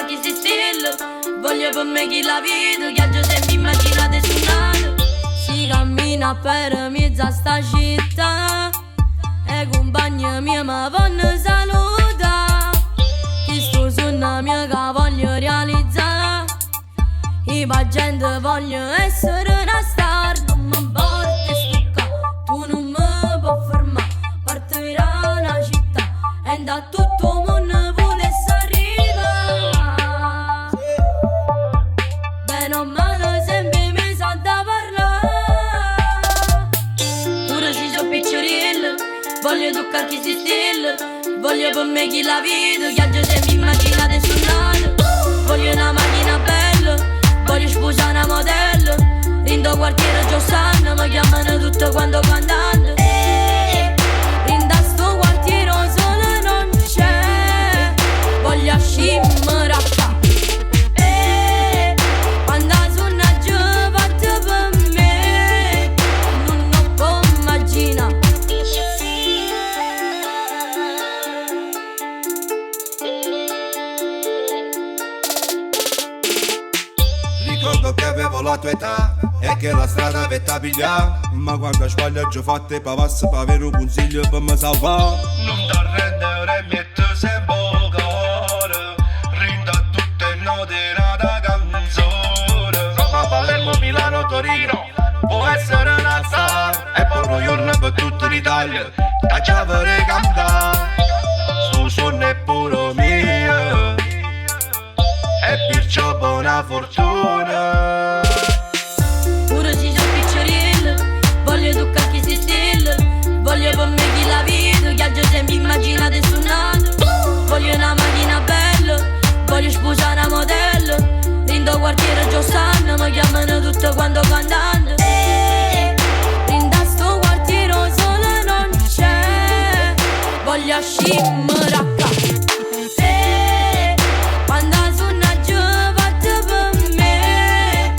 chi si stilla. Voglio per me chi la vedo, viaggio sempre immaginate su nato. Si cammina per mezza sta città e compagni mia mi vanno saluta. Chi sto sogno mio che voglio realizzare. I gente voglio essere una star. Non mi importa stucca, tu non mi puoi fermare. Partirà una città e da tutto il mondo potesse arrivare. Bene o male sempre mi sa da parlare. Pure se sono picciolillo, voglio toccare chi si stilla. Voglio per me chi la vedo, viaggio sempre immaginate sul nato. Voglio una macchina bella, voglio sposare una modello. In do quartiere già sanno, mi chiamano tutto quando cantando. In da sto quartiere solo non c'è. Voglio scimmere a qua. Quando sono giovane per me, non lo può immaginare. Ricordo che avevo la tua età e che la strada aveva pigliato. Ma quando sbaglio già fatte pavassi per avere un consiglio per mi salvare. Non ti arrendere e metti sempre il cuore. Rinda tutte note nata canzone. Roma, Palermo, Milano, Torino, può essere una star. E poi un giorno per tutta l'Italia da ciavere cantare. Sto sogno è pure mio e perciò buona fortuna. Pure se sono picciolillo, voglio toccare chi si stilla. Voglio per me chi la vedo, viaggio sempre immaginate su nato. Voglio una macchina bella, voglio sposare una modello. In do quartiere già sanno, mi chiamano tutto quando cantando. In da sto quartiere solo non c'è. Voglio scimmere a qua. Quando sono giovane per me,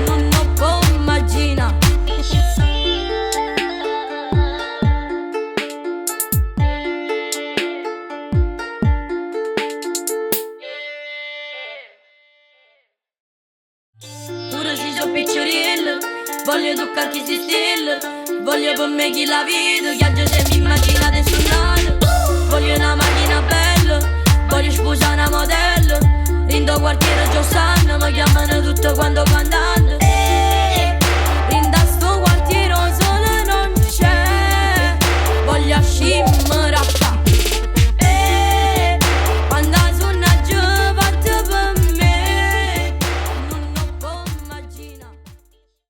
non lo può immaginare. Pure se sono picciolillo, voglio toccare chi si stilla. Voglio per me chi la vedo, viaggio sempre immaginate sul nato. Voglio una macchina bella, voglio sposare una modello. In do quartiere già sanno, mi chiamano tutto quando cantando.